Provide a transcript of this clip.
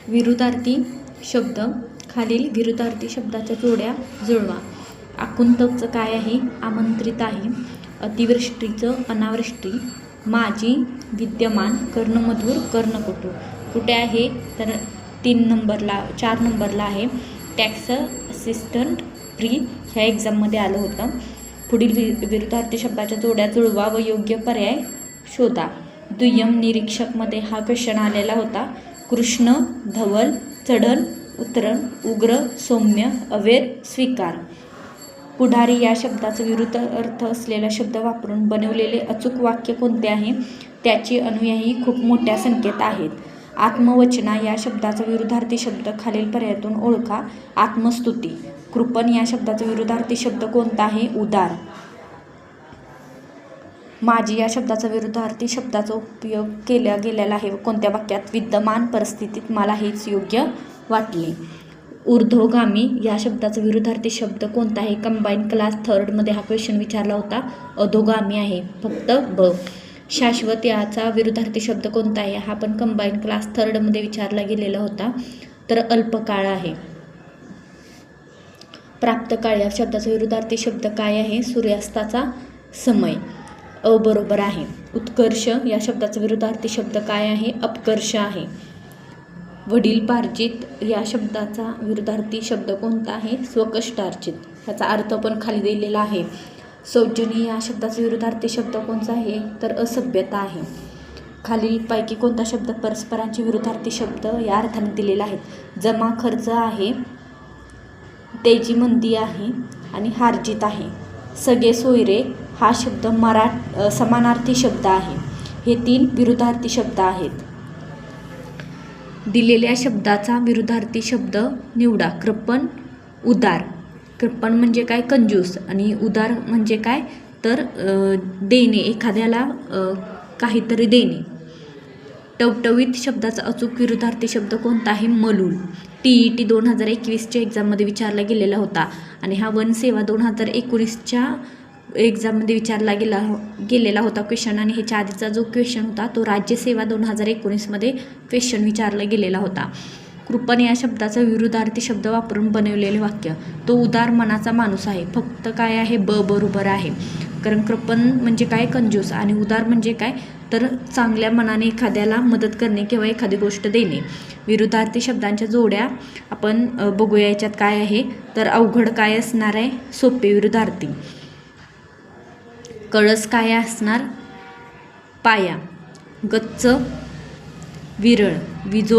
विरुद्धार्थी शब्द. खालील विरुद्धार्थी शब्दाच्या जोड्या जुळवा. आकुंतकचं काय आहे? आमंत्रित आहे. अतिवृष्टीचं अनावृष्टी. माझी विद्यमान कर्णमधुर कर्णकटू. कुठे आहे? तर 4 नंबरला आहे. टॅक्स असिस्टंट फ्री ह्या एक्झाममध्ये आलं होतं. पुढील विरुद्धार्थी शब्दाच्या जोड्या जुळवा व योग्य पर्याय शोधा. दुय्यम निरीक्षकमध्ये हा क्वेश्चन आलेला होता. कृष्ण, धवल, चढण, उतरण, उग्र, सौम्य, अवेर, स्वीकार. पुढारी या शब्दाचा विरुद्ध अर्थ असलेला शब्द वापरून बनवलेले अचूक वाक्य कोणते आहे? त्याची अनुयायी खूप मोठ्या संख्येत आहेत. आत्मवचना या शब्दाचा विरुद्धार्थी शब्द खालील पर्यायातून ओळखा. आत्मस्तुती. कृपण या शब्दाचा विरुद्धार्थी शब्द कोणता आहे? उदार. माझी या शब्दाचा विरुद्धार्थी शब्दाचा उपयोग केला गेलेला आहे कोणत्या वाक्यात? विद्यमान परिस्थितीत मला हेच योग्य वाटले. ऊर्ध्वगामी या शब्दाचा विरुद्धार्थी शब्द कोणता आहे? कंबाईन क्लास 3मध्ये हा क्वेश्चन विचारला होता. अधोगामी आहे फक्त ब. शाश्वत याचा विरुद्धार्थी शब्द कोणता आहे? हा पण कंबाईन क्लास 3मध्ये विचारला गेलेला होता. तर अल्पकाळ आहे. प्राप्तकाळ या शब्दाचा विरुद्धार्थी शब्द काय आहे? सूर्यास्ताचा समय. बरोबर आहे. उत्कर्ष या शब्दाचा विरुद्धार्थी शब्द काय आहे? अपकर्ष आहे. वडीलपार्जित या शब्दाचा विरुद्धार्थी शब्द कोणता आहे? स्वकष्टार्जित. ह्याचा अर्थ पण खाली दिलेला आहे. सौजन्य या शब्दाचा विरुद्धार्थी शब्द कोणता आहे? तर असभ्यता आहे. खालीलपैकी कोणता शब्द परस्परांचे विरुद्धार्थी शब्द या अर्थाने दिलेला आहे? जमा खर्च आहे, तेजीमंदी आहे आणि हार्जित आहे. सगळे सोयरे हा शब्द समानार्थी शब्द आहे. हे 3 विरुद्धार्थी शब्द आहेत. दिलेल्या शब्दाचा विरुद्धार्थी शब्द निवडा. कृपण, उदार. कृपण म्हणजे काय? कंजूस. आणि उदार म्हणजे काय? तर देणे, एखाद्याला काहीतरी देणे. टवटवीत शब्दाचा अचूक विरुद्धार्थी शब्द कोणता आहे? मलूल. TET 2021च्या एक्झाममध्ये विचारला गेलेला होता आणि हा वनसेवा 2019च्या एक्झाममध्ये विचारला गेलेला होता क्वेश्चन. आणि ह्याच्या आधीचा जो क्वेश्चन होता तो राज्यसेवा 2019मध्ये क्वेश्चन विचारला गेलेला होता. कृपण या शब्दाचा विरुद्धार्थी शब्द वापरून बनवलेले वाक्य. तो उदार मनाचा माणूस आहे. फक्त काय आहे? बरोबर आहे. कारण कृपण म्हणजे काय? कंजूस. आणि उदार म्हणजे काय? तर चांगल्या मनाने एखाद्याला मदत करणे किंवा एखादी गोष्ट देणे. विरुद्धार्थी शब्दांच्या जोड्या आपण बघूया. याच्यात काय आहे? तर अवघड काय असणार आहे? सोपे. विरुद्धार्थी. कळस काय असणार? पाया. गच्च, विरळ. विजो